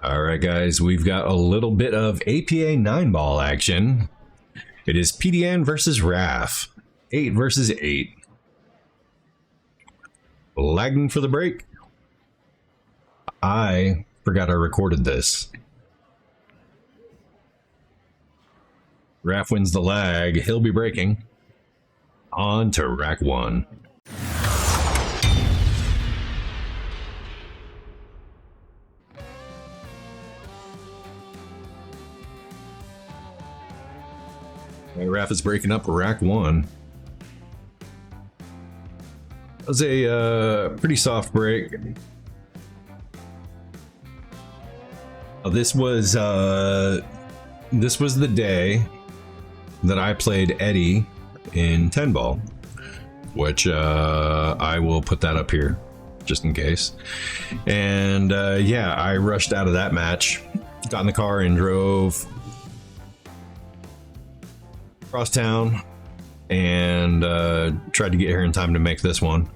All right, guys, we've got a little bit of APA 9-ball action. It is PDN versus RAF. 8 versus 8. Lagging for the break. I forgot I recorded this. RAF wins the lag. He'll be breaking. On to rack 1. RAF is breaking up rack 1. That was a pretty soft break. This was the day that I played Eddie in 10-ball, which I will put that up here just in case. And yeah, I rushed out of that match, got in the car and drove across town and tried to get here in time to make this one.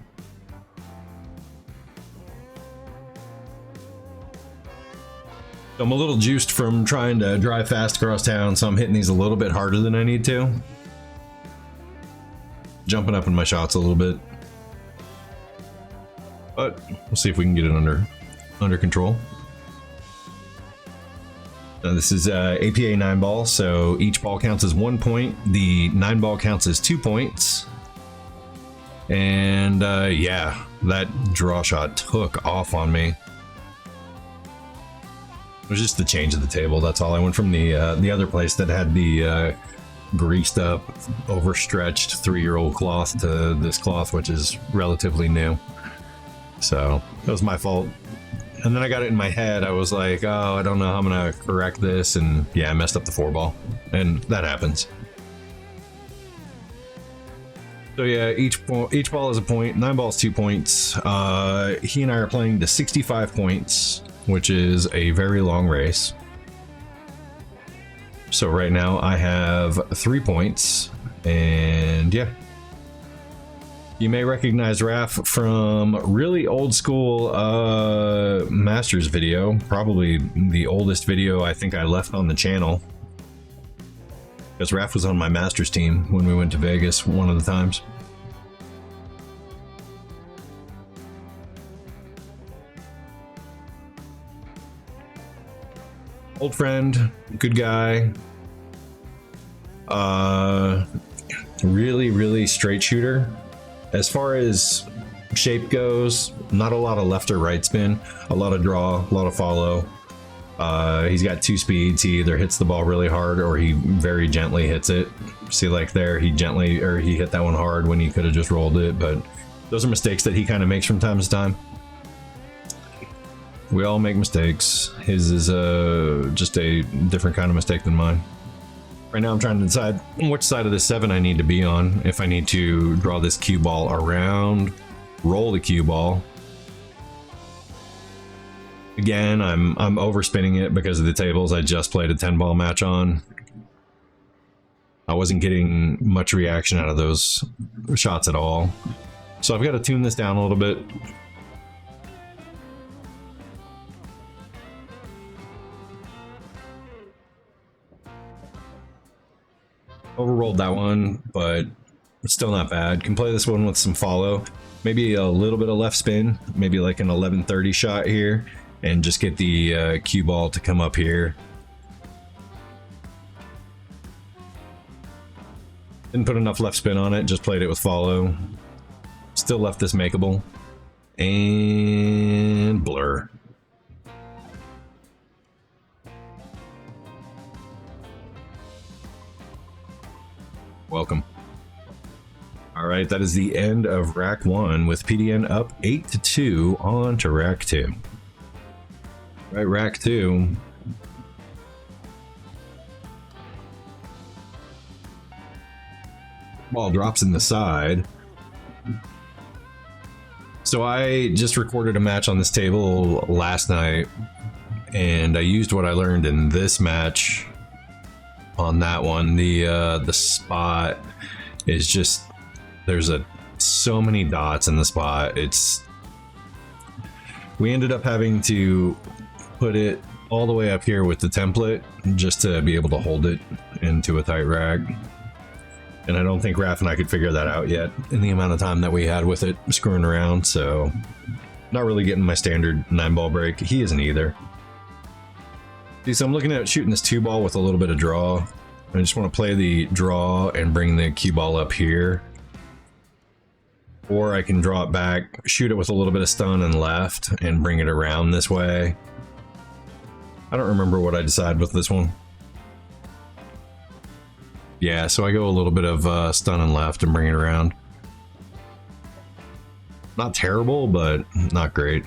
So I'm a little juiced from trying to drive fast across town, so I'm hitting these a little bit harder than I need to. Jumping up in my shots a little bit. But we'll see if we can get it under control. Now this is APA 9-ball, so each ball counts as 1 point. The 9-ball counts as 2 points. And yeah, that draw shot took off on me. It was just the change of the table, that's all. I went from the other place that had the greased up, overstretched 3-year-old cloth to this cloth, which is relatively new. So that was my fault. And then I got it in my head. I was like, oh, I don't know how I'm gonna correct this, and yeah, I messed up the 4-ball, and that happens. So yeah, each ball is a point. 9-ball is 2 points. He and I are playing to 65 points, which is a very long race. So right now I have 3 points, and yeah. You may recognize RAF from really old school Masters video, probably the oldest video I think I left on the channel. Because RAF was on my Masters team when we went to Vegas one of the times. Old friend, good guy. Really straight shooter. As far as shape goes, not a lot of left or right spin, a lot of draw, a lot of follow. He's got 2 speeds. He either hits the ball really hard or he very gently hits it. See, like there, he hit that one hard when he could have just rolled it, but those are mistakes that he kind of makes from time to time. We all make mistakes. His is just a different kind of mistake than mine. Right now I'm trying to decide which side of the 7 I need to be on. If I need to draw this cue ball around, roll the cue ball. Again, I'm overspinning it because of the tables I just played a 10-ball match on. I wasn't getting much reaction out of those shots at all. So I've got to tune this down a little bit. Overrolled that one, but it's still not bad. Can play this one with some follow. Maybe a little bit of left spin, maybe like an 1130 shot here, and just get the cue ball to come up here. Didn't put enough left spin on it, just played it with follow. Still left this makeable. And blur. Welcome. All right, that is the end of rack 1 with PDN up 8-2 on to rack 2. Right, rack 2. Ball drops in the side. So I just recorded a match on this table last night, and I used what I learned in this match on that one. The spot is just, there's so many dots in the spot. We ended up having to put it all the way up here with the template just to be able to hold it into a tight rack. And I don't think Raph and I could figure that out yet in the amount of time that we had with it screwing around, so not really getting my standard 9-ball break. He isn't either. See, so I'm looking at shooting this 2-ball with a little bit of draw. I just want to play the draw and bring the cue ball up here. Or I can draw it back, shoot it with a little bit of stun and left, and bring it around this way. I don't remember what I decided with this one. Yeah, so I go a little bit of stun and left and bring it around. Not terrible, but not great.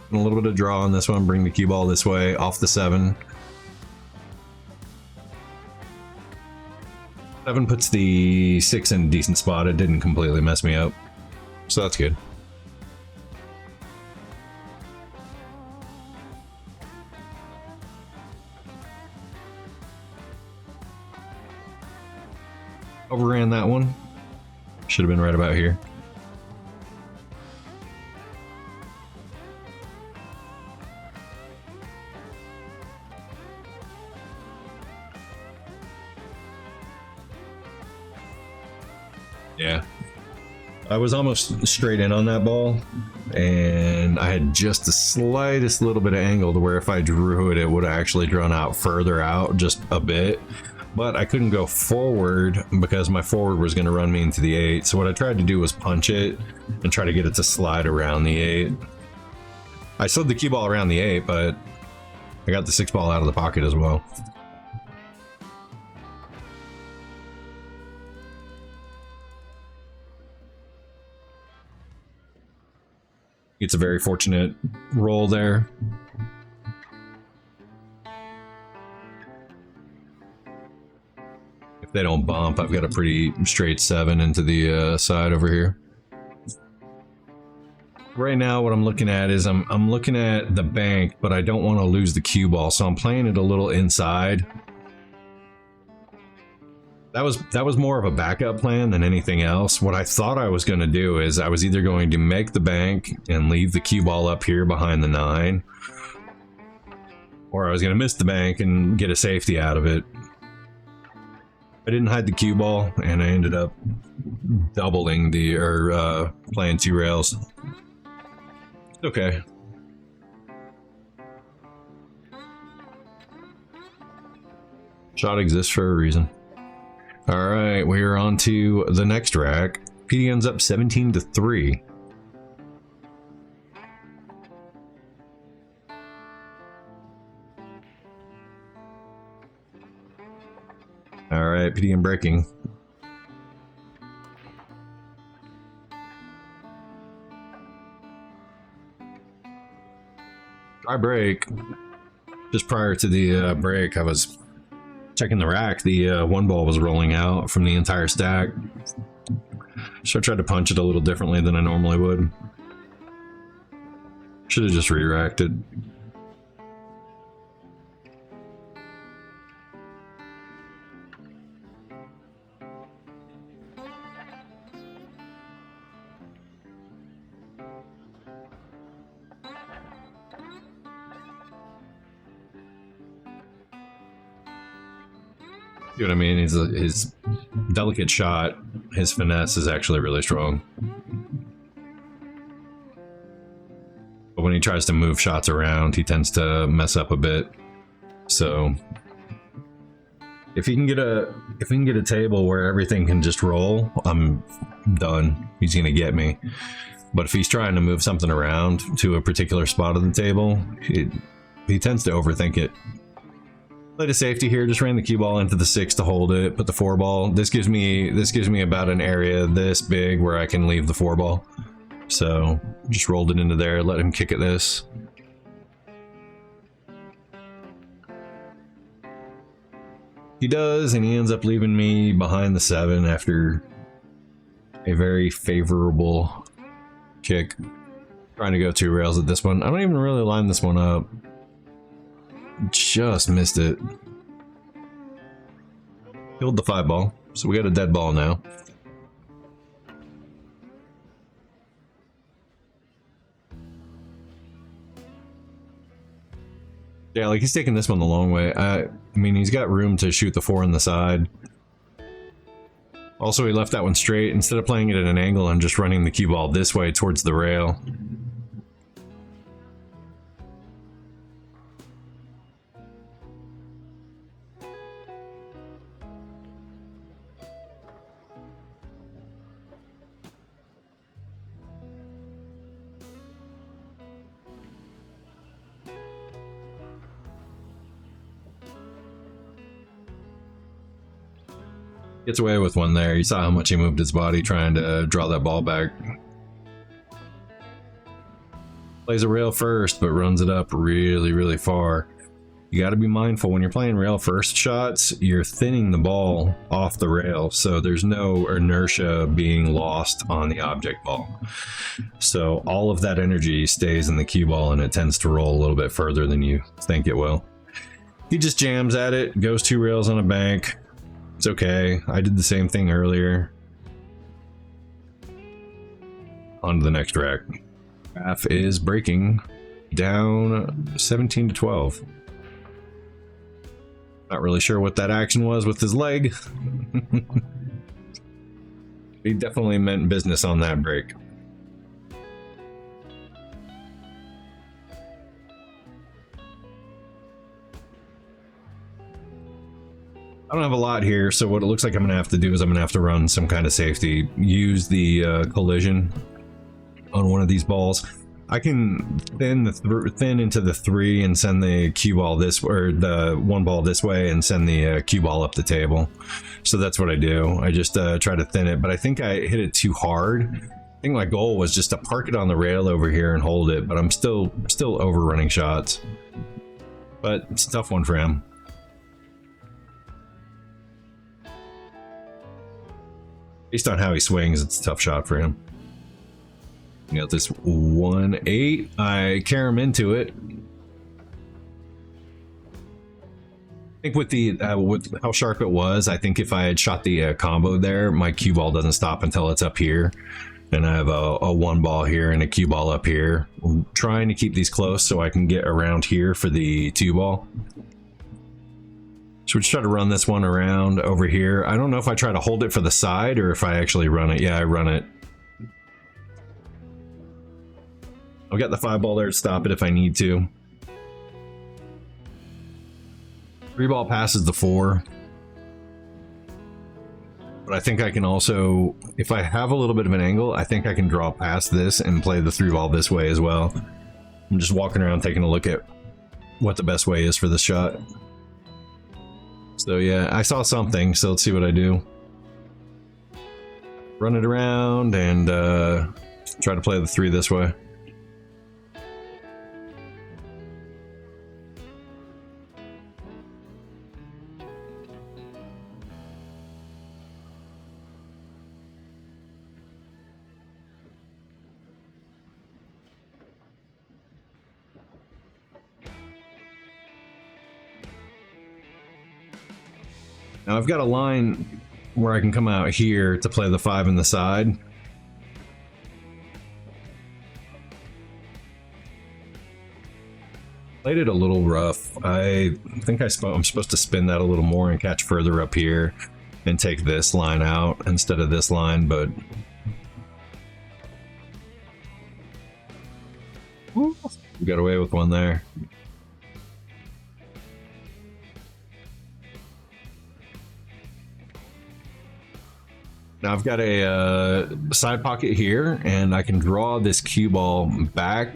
And a little bit of draw on this one, bring the cue ball this way, off the 7. 7 puts the 6 in a decent spot. It didn't completely mess me up, so that's good. Overran that one. Should have been right about here. Yeah. I was almost straight in on that ball, and I had just the slightest little bit of angle to where if I drew it, it would have actually drawn out further out just a bit. But I couldn't go forward because my forward was going to run me into the 8. So what I tried to do was punch it and try to get it to slide around the 8. I slid the cue ball around the 8, but I got the 6 ball out of the pocket as well. It's a very fortunate roll there. They don't bump. I've got a pretty straight 7 into the side over here. Right now what I'm looking at is I'm looking at the bank, but I don't want to lose the cue ball, so I'm playing it a little inside. That was more of a backup plan than anything else. What I thought I was going to do is I was either going to make the bank and leave the cue ball up here behind the 9, or I was going to miss the bank and get a safety out of it. I didn't hide the cue ball, and I ended up doubling the, or playing 2 rails. Okay. Shot exists for a reason. Alright, we are on to the next rack. PDN's up 17-3. Alright, PDN breaking. Try break. Just prior to the break, I was checking the rack. The 1 ball was rolling out from the entire stack. So I tried to punch it a little differently than I normally would. Should have just re-racked it. You know what I mean? His delicate shot, his finesse is actually really strong. But when he tries to move shots around, he tends to mess up a bit. So if he can get a table where everything can just roll, I'm done. He's gonna get me. But if he's trying to move something around to a particular spot of the table, he tends to overthink it. Played a safety here, just ran the cue ball into the 6 to hold it, put the 4 ball. This gives me about an area this big where I can leave the 4 ball. So just rolled it into there, let him kick at this. He does, and he ends up leaving me behind the 7 after a very favorable kick. Trying to go 2 rails at this one. I don't even really line this one up. Just missed it. Killed the 5 ball, so we got a dead ball now. Yeah, like he's taking this one the long way. I mean, he's got room to shoot the 4 on the side. Also, he left that one straight. Instead of playing it at an angle, I'm just running the cue ball this way towards the rail. Gets away with one there. You saw how much he moved his body trying to draw that ball back. Plays a rail first, but runs it up really, really far. You got to be mindful when you're playing rail first shots, you're thinning the ball off the rail, so there's no inertia being lost on the object ball. So all of that energy stays in the cue ball and it tends to roll a little bit further than you think it will. He just jams at it, goes 2 rails on a bank. It's okay. I did the same thing earlier. On to the next rack. Graph is breaking down 17 to 12. Not really sure what that action was with his leg. He definitely meant business on that break. I don't have a lot here, so what it looks like I'm gonna have to do is I'm gonna have to run some kind of safety. Use the collision on one of these balls. I can thin into the 3 and send the cue ball this, or the 1 ball this way, and send the cue ball up the table. So that's what I do. I just try to thin it, but I think I hit it too hard. I think my goal was just to park it on the rail over here and hold it, but I'm still overrunning shots. But it's a tough one for him. Based on how he swings, it's a tough shot for him. You got this 1-8. I carry him into it. I think with the with how sharp it was, I think if I had shot the combo there, my cue ball doesn't stop until it's up here. And I have a 1 ball here and a cue ball up here. I'm trying to keep these close so I can get around here for the 2 ball. So we just try to run this one around over here. I don't know if I try to hold it for the side or if I actually run it. Yeah, I run it. I'll get the 5 ball there to stop it if I need to. 3 ball passes the 4. But I think I can also, if I have a little bit of an angle, I think I can draw past this and play the 3 ball this way as well. I'm just walking around taking a look at what the best way is for this shot. So yeah, I saw something, so let's see what I do. Run it around and try to play the 3 this way. Now I've got a line where I can come out here to play the 5 in the side. Played it a little rough. I think I'm supposed to spin that a little more and catch further up here and take this line out instead of this line, but we got away with one there. Now I've got a side pocket here, and I can draw this cue ball back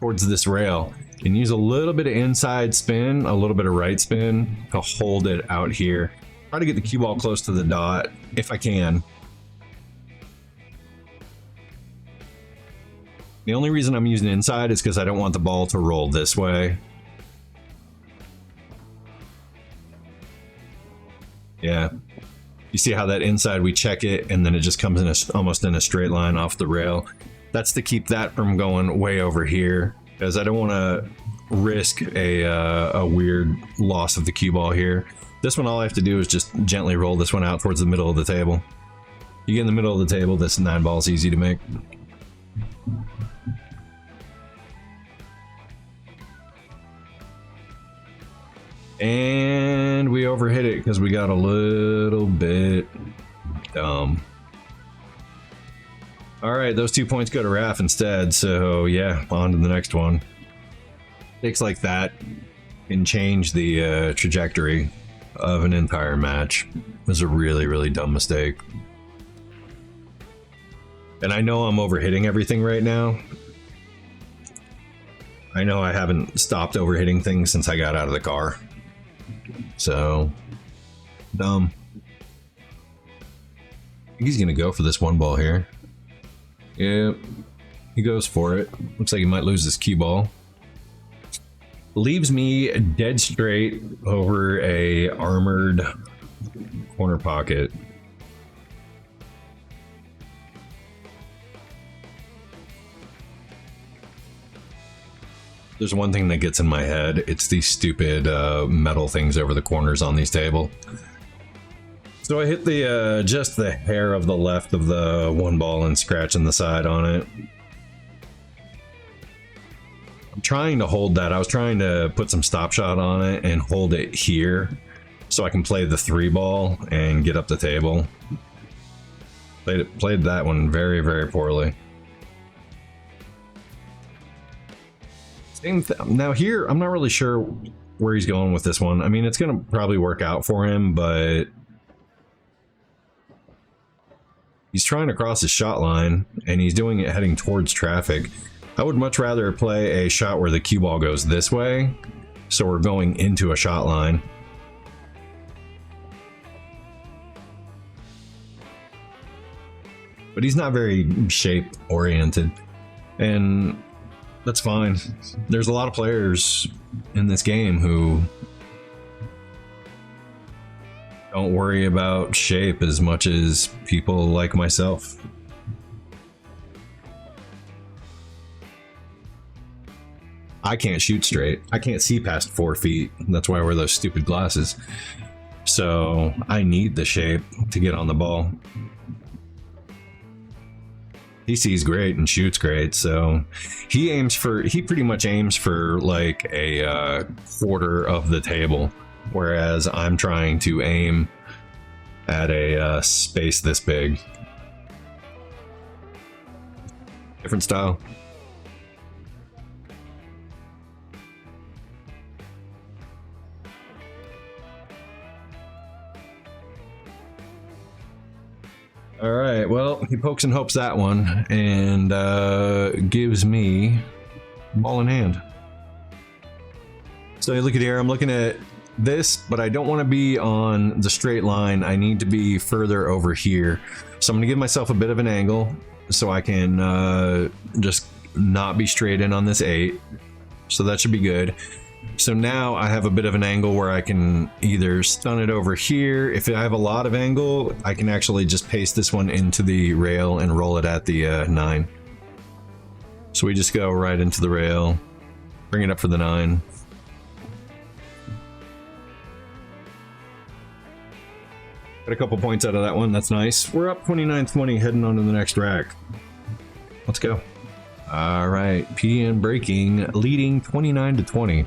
towards this rail and use a little bit of inside spin, a little bit of right spin to hold it out here. Try to get the cue ball close to the dot if I can. The only reason I'm using inside is because I don't want the ball to roll this way. Yeah. You see how that inside, we check it, and then it just comes in almost in a straight line off the rail. That's to keep that from going way over here, because I don't want to risk a weird loss of the cue ball here. This one, all I have to do is just gently roll this one out towards the middle of the table. You get in the middle of the table, this 9 ball is easy to make. And we overhit it because we got a little bit dumb. All right, those 2 points go to Raph instead. So yeah, on to the next one. Takes like that can change the trajectory of an entire match. It was a really, really dumb mistake. And I know I'm overhitting everything right now. I know I haven't stopped overhitting things since I got out of the car. So, dumb. I think he's gonna go for this one ball here. Yep, he goes for it. Looks like he might lose this cue ball. Leaves me dead straight over a armored corner pocket. There's one thing that gets in my head. It's these stupid metal things over the corners on these tables. So I hit the just the hair of the left of the one ball and scratching the side on it. I'm trying to hold that. I was trying to put some stop shot on it and hold it here so I can play the 3 ball and get up the table. Played that one very, very poorly. Now here, I'm not really sure where he's going with this one. I mean, it's going to probably work out for him, but he's trying to cross his shot line, and he's doing it heading towards traffic. I would much rather play a shot where the cue ball goes this way, so we're going into a shot line. But he's not very shape-oriented, and that's fine. There's a lot of players in this game who don't worry about shape as much as people like myself. I can't shoot straight. I can't see past 4 feet. That's why I wear those stupid glasses. So I need the shape to get on the ball. He sees great and shoots great, so he pretty much aims for like a quarter of the table, whereas I'm trying to aim at a space this big. Different style. All right, well, he pokes and hopes that one and gives me ball in hand. So you look at here, I'm looking at this, but I don't want to be on the straight line. I need to be further over here. So I'm going to give myself a bit of an angle so I can just not be straight in on this 8. So that should be good. So now I have a bit of an angle where I can either stun it over here. If I have a lot of angle, I can actually just paste this one into the rail and roll it at the 9. So we just go right into the rail, bring it up for the 9. Got a couple points out of that one. That's nice. We're up 29-20, heading on to the next rack. Let's go. All right, PDN breaking, leading 29-20.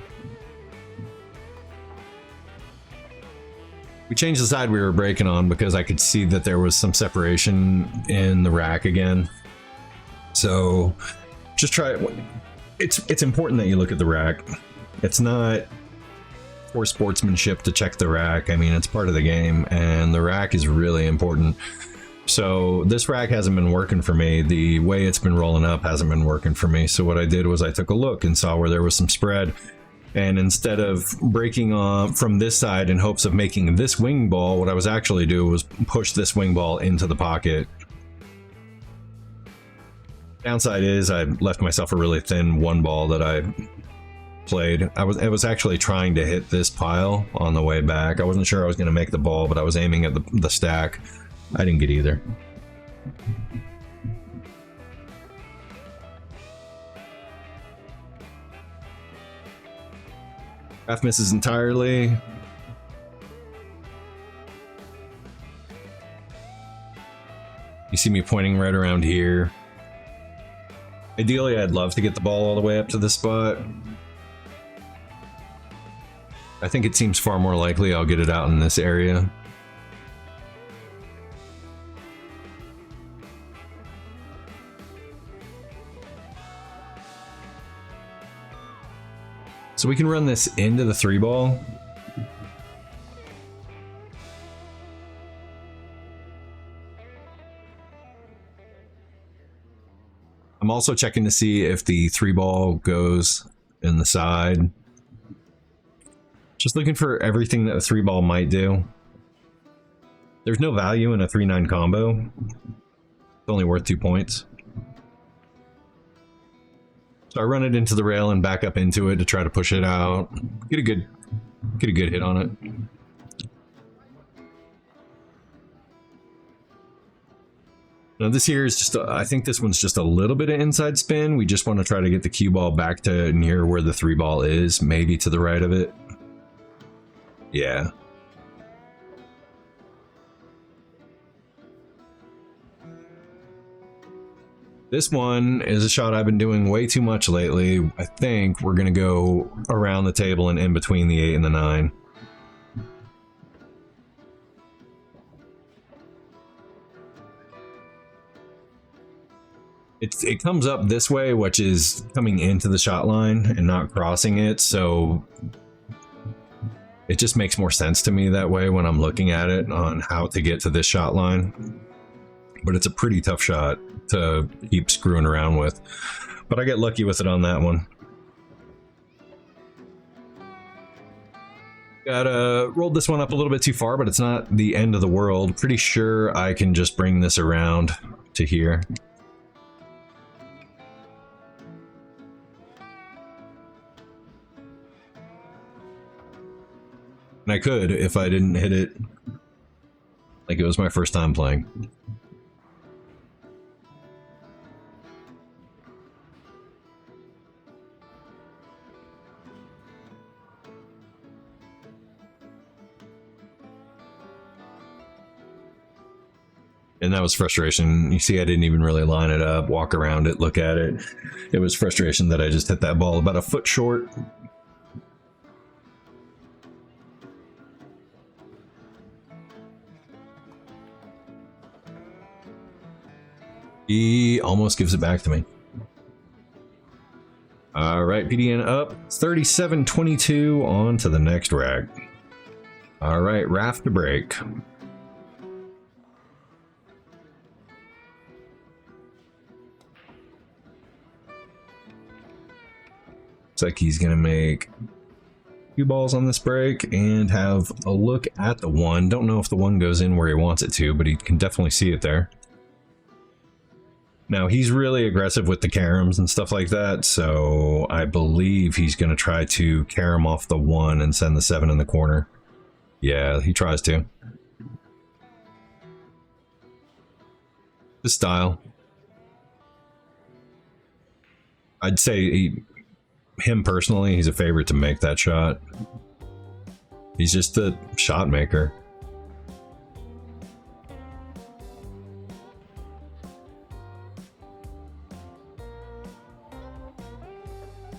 We changed the side we were breaking on because I could see that there was some separation in the rack again. So just try it. It's important that you look at the rack. It's not for sportsmanship to check the rack. I mean, it's part of the game, and the rack is really important. So this rack hasn't been working for me. The way it's been rolling up hasn't been working for me. So what I did was I took a look and saw where there was some spread. And instead of breaking from this side in hopes of making this wing ball, what I was actually doing was push this wing ball into the pocket. Downside is I left myself a really thin one ball that I played. I was actually trying to hit this pile on the way back. I wasn't sure I was going to make the ball, but I was aiming at the stack. I didn't get either. Half misses entirely. You see me pointing right around here. Ideally, I'd love to get the ball all the way up to this spot. I think it seems far more likely I'll get it out in this area. So we can run this into the 3-ball. I'm also checking to see if the 3-ball goes in the side. Just looking for everything that a 3-ball might do. There's no value in a 3-9 combo. It's only worth 2 points. So I run it into the rail and back up into it to try to push it out. Get a good hit on it. Now this here is just, I think this one's just a little bit of inside spin. We just want to try to get the cue ball back to near where the 3-ball is, maybe to the right of it. Yeah. This one is a shot I've been doing way too much lately. I think we're going to go around the table and in between the 8 and the 9. It comes up this way, which is coming into the shot line and not crossing it, so it just makes more sense to me that way when I'm looking at it on how to get to this shot line. But it's a pretty tough shot to keep screwing around with. But I get lucky with it on that one. Rolled this one up a little bit too far, but it's not the end of the world. Pretty sure I can just bring this around to here. And I could if I didn't hit it like it was my first time playing. And that was frustration. You see, I didn't even really line it up, walk around it, look at it. It was frustration that I just hit that ball about a foot short. He almost gives it back to me. All right, PDN up 37-22 on to the next rack. All right, raft to break. Looks like he's gonna make 2 balls on this break and have a look at the 1. Don't know if the 1 goes in where he wants it to, but he can definitely see it there. Now, he's really aggressive with the caroms and stuff like that, so I believe he's going to try to carom off the 1 and send the 7 in the corner. Yeah, he tries to. The style. I'd say him personally, he's a favorite to make that shot. He's just a shot maker.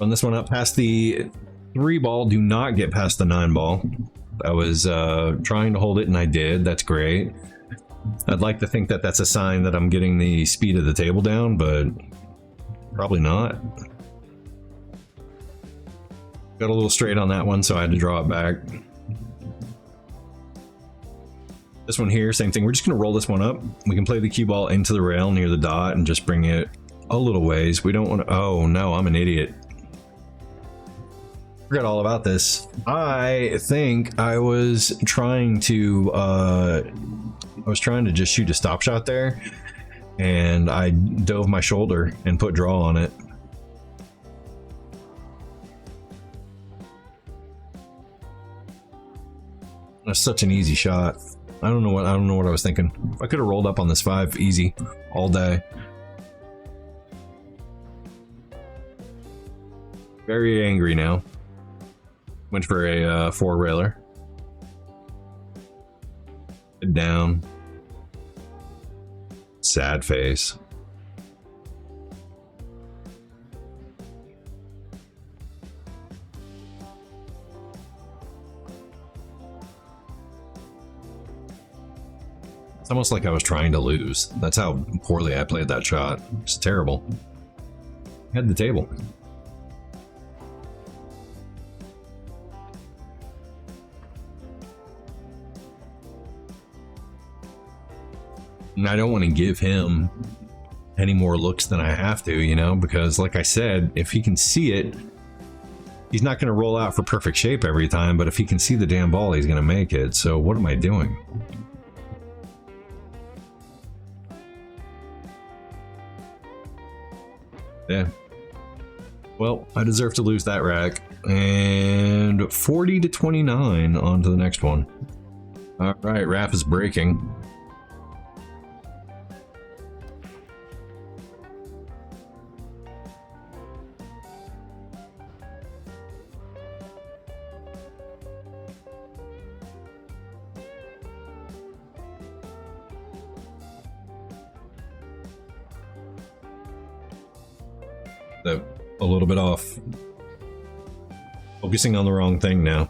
Run this one up past the 3 ball. Do not get past the 9 ball. I was trying to hold it and I did. That's great. I'd like to think that that's a sign that I'm getting the speed of the table down, but probably not. Got a little straight on that one, so I had to draw it back. This one here, same thing. We're just going to roll this one up. We can play the cue ball into the rail near the dot and just bring it a little ways. We don't want to... Oh, no, I'm an idiot. Forgot all about this. I think I was trying to just shoot a stop shot there, and I dove my shoulder and put draw on it. That's such an easy shot. I don't know what I was thinking. I could have rolled up on this 5 easy all day. Very angry now. Went for a 4-railer. Head down. Sad face. It's almost like I was trying to lose. That's how poorly I played that shot. It's terrible. Had the table. And I don't want to give him any more looks than I have to, you know, because like I said, if he can see it, he's not going to roll out for perfect shape every time, but if he can see the damn ball, he's going to make it. So what am I doing? Yeah. Well, I deserve to lose that rack. And 40 to 29 on to the next one. All right, Raph is breaking. A little bit off. Focusing on the wrong thing now.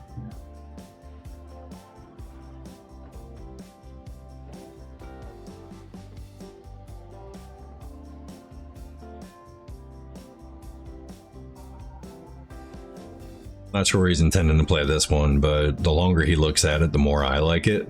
Not sure he's intending to play this one, but the longer he looks at it, the more I like it.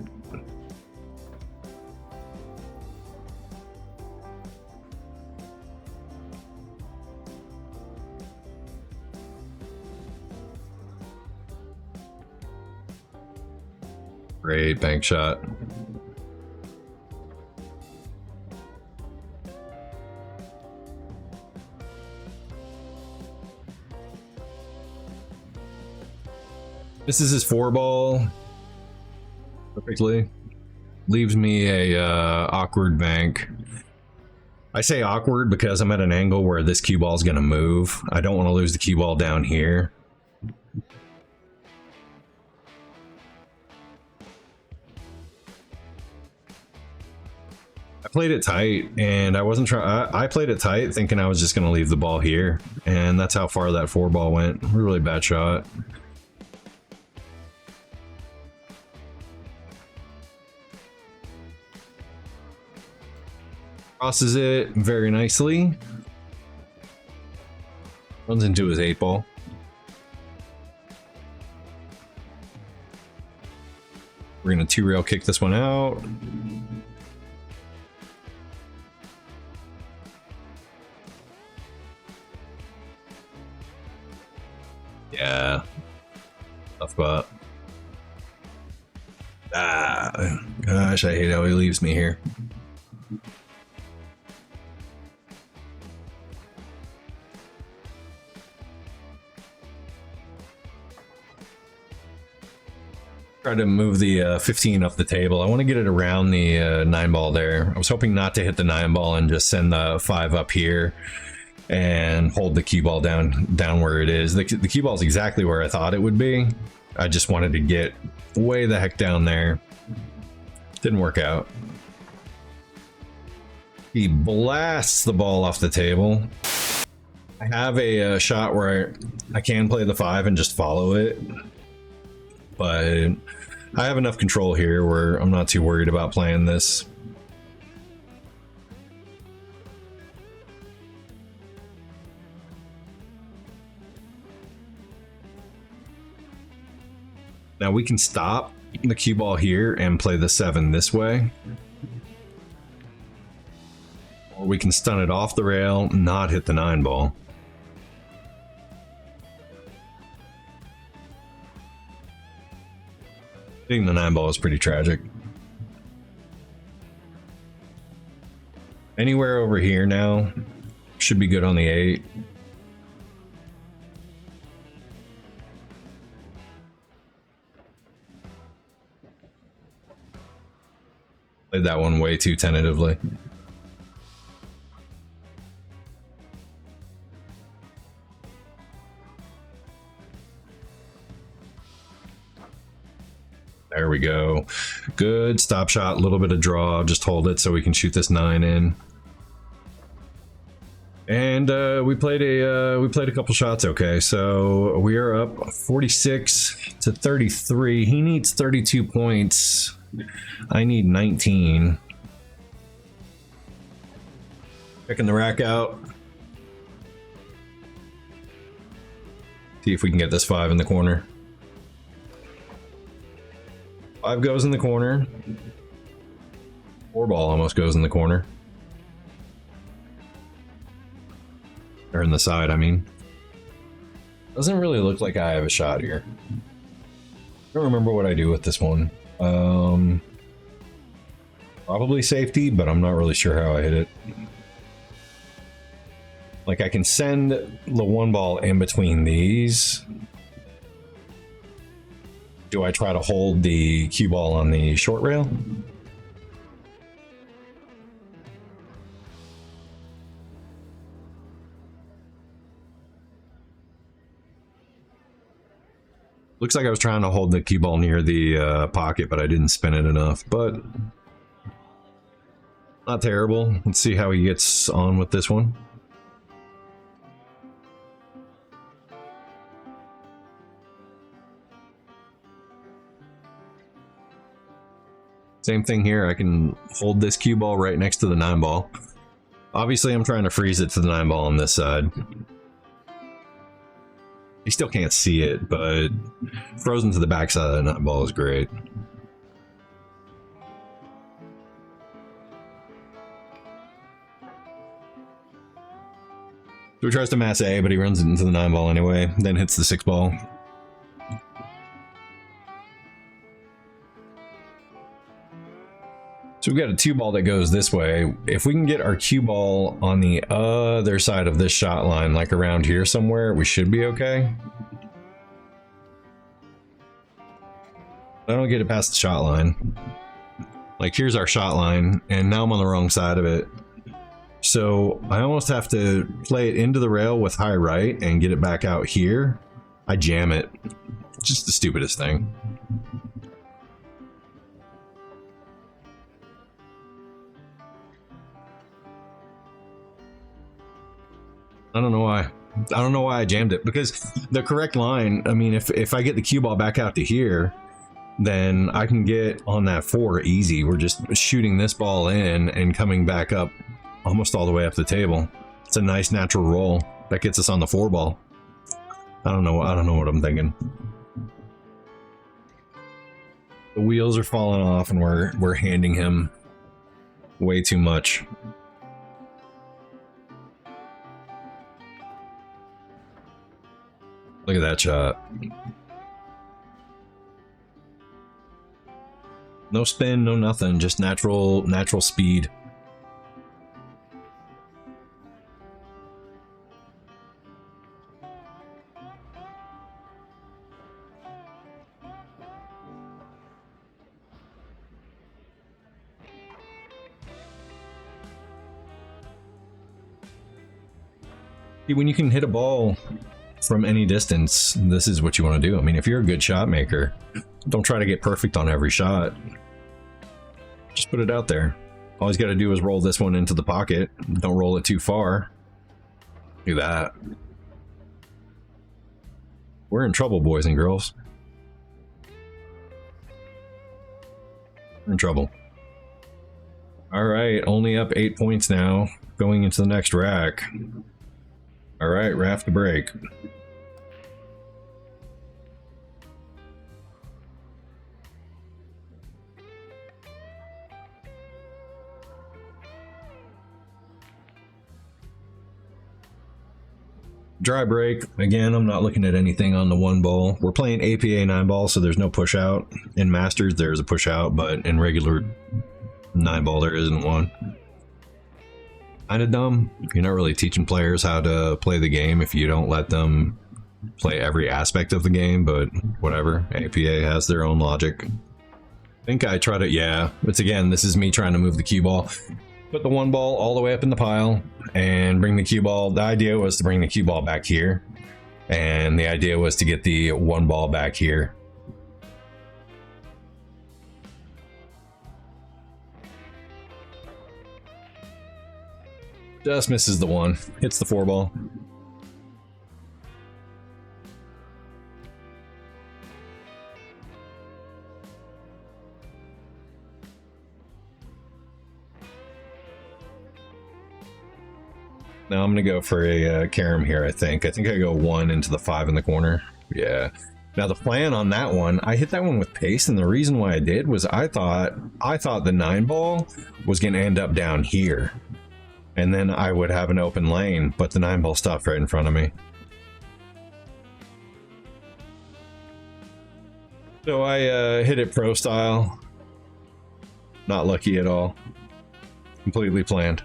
Great bank shot. This is his 4-ball. Perfectly. Leaves me a awkward bank. I say awkward because I'm at an angle where this cue ball is going to move. I don't want to lose the cue ball down here. I played it tight, and I wasn't trying. I played it tight, thinking I was just going to leave the ball here, and that's how far that 4-ball went. Really bad shot. Crosses it very nicely. Runs into his 8-ball. We're gonna 2-rail kick this one out. Yeah. Tough spot. Ah, gosh, I hate how he leaves me here. Try to move the 15 up the table. I want to get it around the 9-ball there. I was hoping not to hit the 9-ball and just send the 5 up here and hold the cue ball down where it is. The cue ball is exactly where I thought it would be. I just wanted to get way the heck down there. Didn't work out. He blasts the ball off the table. I have a shot where I can play the 5 and just follow it, but I have enough control here where I'm not too worried about playing this. Now we can stop the cue ball here and play the 7 this way. Or we can stun it off the rail, not hit the 9-ball. Hitting the 9-ball is pretty tragic. Anywhere over here now should be good on the 8. Played that one way too tentatively. There we go. Good stop shot, a little bit of draw. Just hold it so we can shoot this 9 in. And we played a couple shots. Okay, so we are up 46 to 33. He needs 32 points. I need 19. Checking the rack out. See if we can get this 5 in the corner. 5 goes in the corner. 4 ball almost goes in the corner. Or in the side, I mean. Doesn't really look like I have a shot here. I don't remember what I do with this one. Probably safety, but I'm not really sure how I hit it. Like, I can send the 1 ball in between these. Do I try to hold the cue ball on the short rail? Looks like I was trying to hold the cue ball near the pocket, but I didn't spin it enough. But not terrible. Let's see how he gets on with this one. Same thing here. I can hold this cue ball right next to the 9 ball. Obviously, I'm trying to freeze it to the 9 ball on this side. You still can't see it, but frozen to the backside of the 9 ball is great. So he tries to mass A, but he runs it into the 9 ball anyway, then hits the 6 ball. So we've got a 2 ball that goes this way. If we can get our cue ball on the other side of this shot line, like around here somewhere, we should be okay. I don't get it past the shot line. Like, here's our shot line, and now I'm on the wrong side of it. So I almost have to play it into the rail with high right and get it back out here. I jam it. It's just the stupidest thing. I don't know why. I don't know why I jammed it, because the correct line, I mean, if I get the cue ball back out to here, then I can get on that 4 easy. We're just shooting this ball in and coming back up almost all the way up the table. It's a nice natural roll that gets us on the 4 ball. I don't know what I'm thinking. The wheels are falling off and we're handing him way too much. Look at that shot. No spin, no nothing, just natural speed. When you can hit a ball from any distance, this is what you want to do. I mean, if you're a good shot maker, don't try to get perfect on every shot. Just put it out there. All he's got to do is roll this one into the pocket. Don't roll it too far. Do that. We're in trouble, boys and girls. We're in trouble. All right, only up 8 points now, going into the next rack. All right, raft to break. Dry break. Again, I'm not looking at anything on the 1 ball. We're playing APA 9 ball, so there's no push out. In Masters, there's a push out, but in regular 9 ball, there isn't one. Kind of dumb. You're not really teaching players how to play the game if you don't let them play every aspect of the game, but whatever. APA has their own logic. I think I try to, yeah, it's again, this is me trying to move the cue ball. Put the 1 ball all the way up in the pile and bring the cue ball. The idea was to bring the cue ball back here, and the idea was to get the 1 ball back here. Just misses the 1, hits the 4 ball. Now I'm gonna go for a carom here. I think I go 1 into the 5 in the corner. Yeah. Now the plan on that one, I hit that one with pace, and the reason why I did was I thought the 9 ball was gonna end up down here, and then I would have an open lane, but the 9 ball stopped right in front of me. So I hit it pro style. Not lucky at all. Completely planned.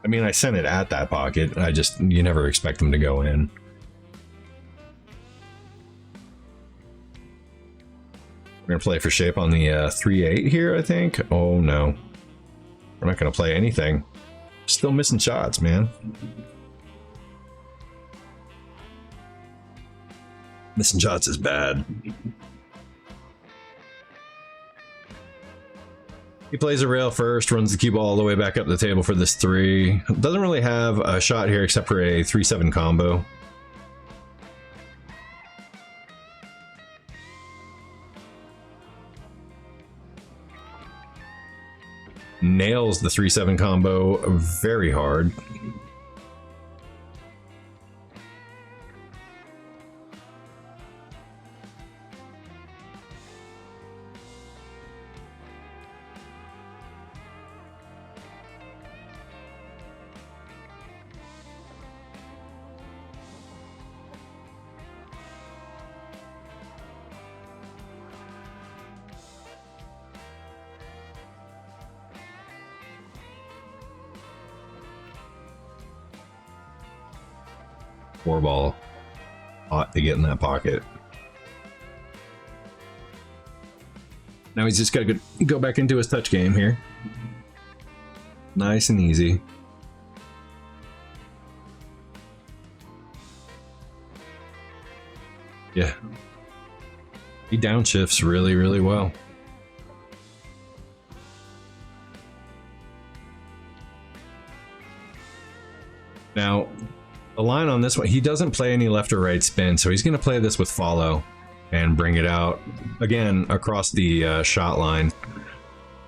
I mean, I sent it at that pocket. You never expect them to go in. We're gonna play for shape on the 3-8 here, I think. Oh no. We're not gonna play anything. Still missing shots, man. Missing shots is bad. He plays a rail first, runs the cue ball all the way back up the table for this 3. Doesn't really have a shot here except for a 3-7 combo. Nails the 3-7 combo very hard. Four ball ought to get in that pocket. Now he's just got to go back into his touch game here. Nice and easy. Yeah. He downshifts really, really well. Now, the line on this one, he doesn't play any left or right spin, so he's going to play this with follow and bring it out again across the shot line.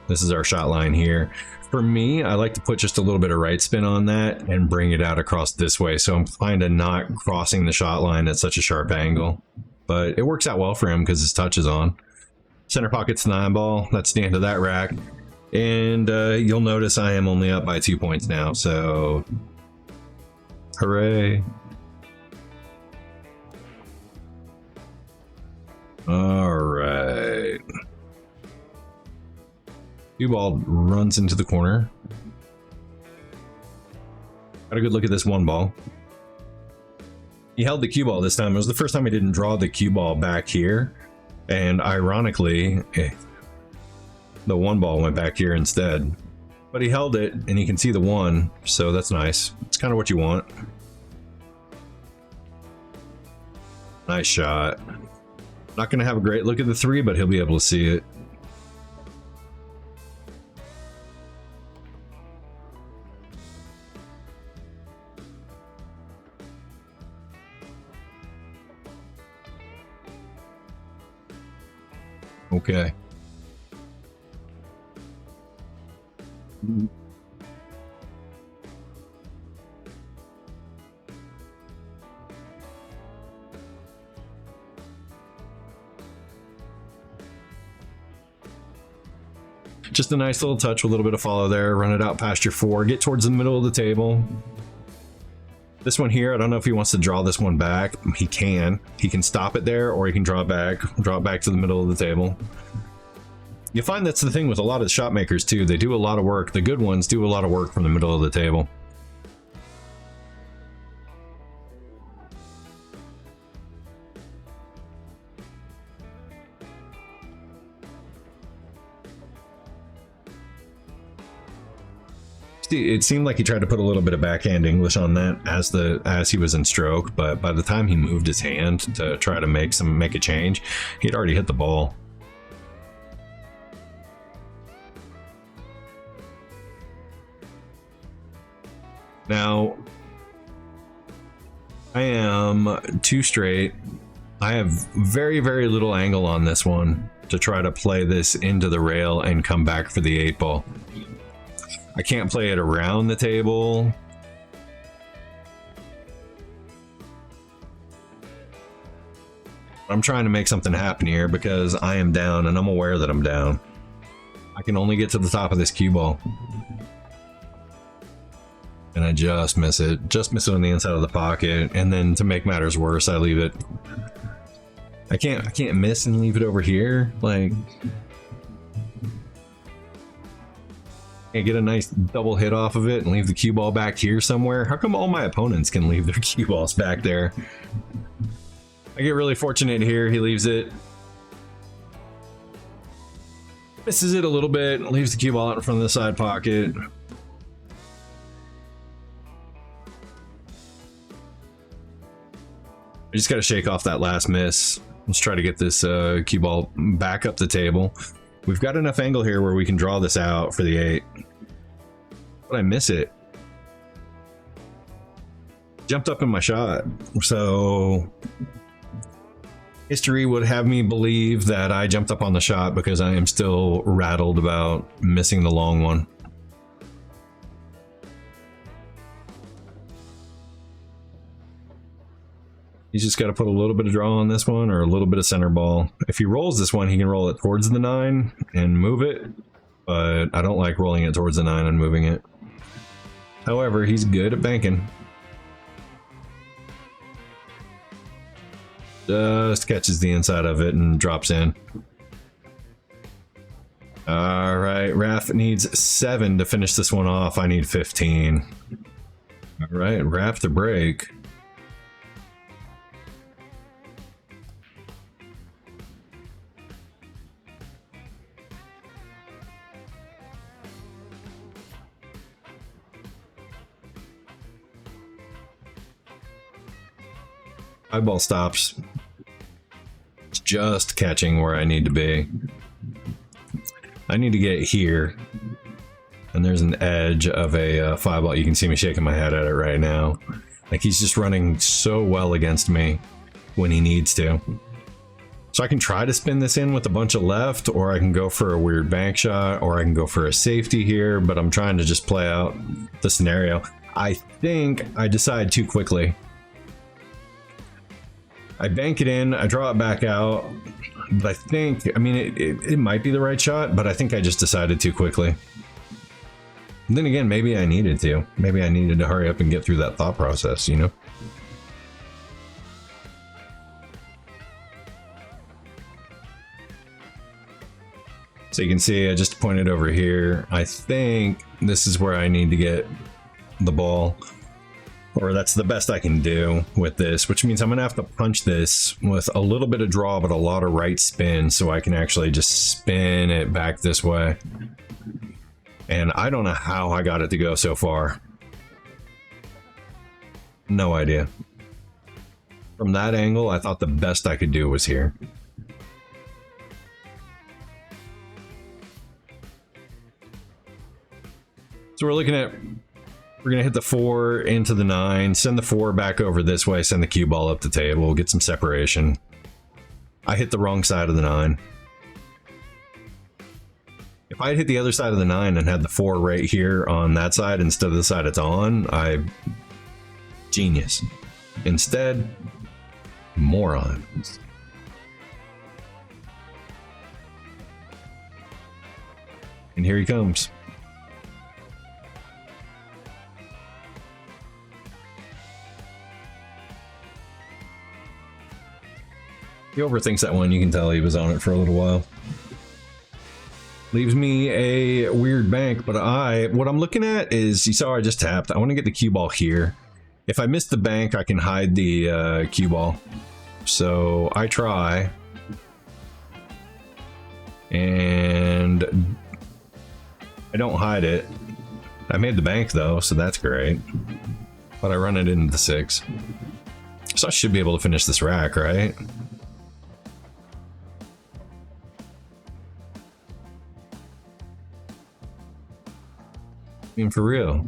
This is our shot line here. For me, I like to put just a little bit of right spin on that and bring it out across this way, so I'm kind of not crossing the shot line at such a sharp angle. But it works out well for him because his touch is on. Center pocket's 9 ball. That's the end of that rack. And you'll notice I am only up by 2 points now, so hooray. All right. Cue ball runs into the corner. Got a good look at this 1 ball. He held the cue ball this time. It was the first time he didn't draw the cue ball back here. And ironically, the 1 ball went back here instead. But he held it, and you can see the 1, so that's nice. It's kind of what you want. Nice shot. Not going to have a great look at the 3, but he'll be able to see it. Okay. Just a nice little touch with a little bit of follow there. Run it out past your 4. Get towards the middle of the table. This one here, I don't know if he wants to draw this one back. He can. He can stop it there, or he can draw it back to the middle of the table. You find that's the thing with a lot of the shot makers too. They do a lot of work. The good ones do a lot of work from the middle of the table. It seemed like he tried to put a little bit of backhand English on that as he was in stroke, but by the time he moved his hand to try to make a change, he'd already hit the ball. Now, I am 2 straight. I have very, very little angle on this one to try to play this into the rail and come back for the 8 ball. I can't play it around the table. I'm trying to make something happen here because I am down and I'm aware that I'm down. I can only get to the top of this cue ball. And I just miss it. Just miss it on the inside of the pocket. And then to make matters worse, I leave it. I can't miss and leave it over here. Like, can't get a nice double hit off of it and leave the cue ball back here somewhere. How come all my opponents can leave their cue balls back there? I get really fortunate here. He leaves it. Misses it a little bit. Leaves the cue ball out in front of the side pocket. I just got to shake off that last miss. Let's try to get this cue ball back up the table. We've got enough angle here where we can draw this out for the 8. But I miss it. Jumped up in my shot. So history would have me believe that I jumped up on the shot because I am still rattled about missing the long one. He's just got to put a little bit of draw on this one or a little bit of center ball. If he rolls this one, he can roll it towards the 9 and move it, but I don't like rolling it towards the 9 and moving it. However, he's good at banking. Just catches the inside of it and drops in. All right, Raph needs 7 to finish this one off. I need 15. All right, Raph to break. Eyeball stops. It's just catching where I need to be. I need to get here. And there's an edge of a 5-ball. You can see me shaking my head at it right now. Like, he's just running so well against me when he needs to. So I can try to spin this in with a bunch of left, or I can go for a weird bank shot, or I can go for a safety here, but I'm trying to just play out the scenario. I think I decide too quickly. I bank it in, I draw it back out, but I think, I mean, it might be the right shot, but I think I just decided too quickly. And then again, maybe I needed to. Maybe I needed to hurry up and get through that thought process, you know? So you can see I just pointed over here. I think this is where I need to get the ball. Or that's the best I can do with this, which means I'm going to have to punch this with a little bit of draw, but a lot of right spin, so I can actually just spin it back this way. And I don't know how I got it to go so far. No idea. From that angle, I thought the best I could do was here. So we're looking at... We're going to hit the 4 into the 9, send the 4 back over this way, send the cue ball up the table, get some separation. I hit the wrong side of the 9. If I had hit the other side of the 9 and had the 4 right here on that side instead of the side it's on, genius. Instead, moron. And here he comes. He overthinks that one. You can tell he was on it for a little while. Leaves me a weird bank, but what I'm looking at is, you saw I just tapped. I want to get the cue ball here. If I miss the bank, I can hide the cue ball. So I try. And I don't hide it. I made the bank though, so that's great. But I run it into the 6. So I should be able to finish this rack, right? I mean, for real.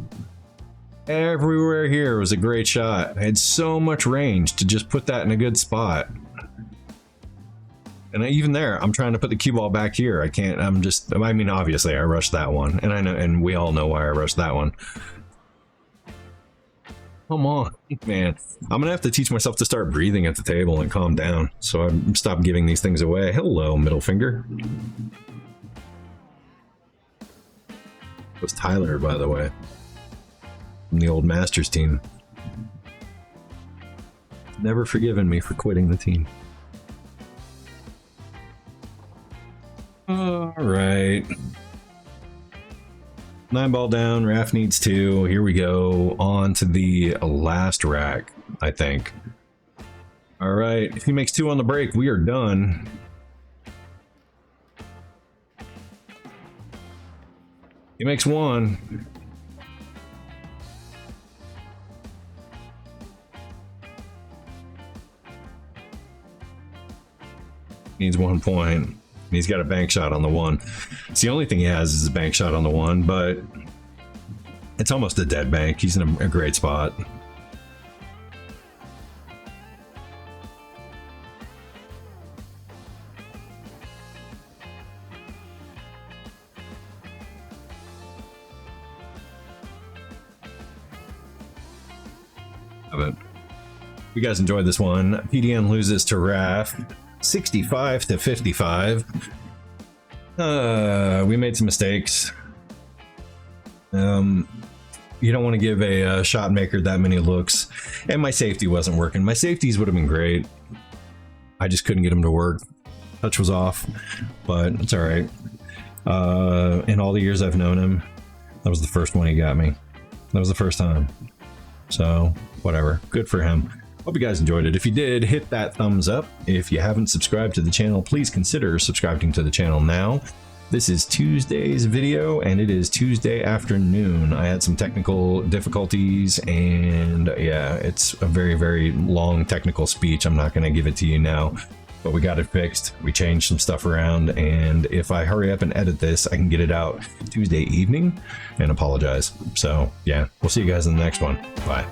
Everywhere here was a great shot. I had so much range to just put that in a good spot. And even there, I'm trying to put the cue ball back here. I can't. I mean, obviously, I rushed that one, and I know, and we all know why I rushed that one. Come on, man. I'm gonna have to teach myself to start breathing at the table and calm down, so I stop giving these things away. Hello, middle finger. That was Tyler, by the way, from the old Masters team. Never forgiven me for quitting the team. All right. 9 ball down, Raph needs 2. Here we go, on to the last rack, I think. All right, if he makes 2 on the break, we are done. He makes 1. Needs 1 point. He's got a bank shot on the 1. It's the only thing he has is a bank shot on the 1, but it's almost a dead bank. He's in a great spot. But if you guys enjoyed this one, PDN loses to Raph 65 to 55. We made some mistakes. You don't want to give a shot maker that many looks, and my safety wasn't working. My safeties would have been great. I just couldn't get them to work. Touch was off, but it's all right. In all the years I've known him, that was the first one he got me. That was the first time. So whatever, good for him. Hope you guys enjoyed it. If you did, hit that thumbs up. If you haven't subscribed to the channel, please consider subscribing to the channel now. This is Tuesday's video, and it is Tuesday afternoon. I had some technical difficulties, and yeah, it's a very, very long technical speech. I'm not going to give it to you now, but we got it fixed. We changed some stuff around, and if I hurry up and edit this, I can get it out Tuesday evening and apologize. So yeah, we'll see you guys in the next one. Bye.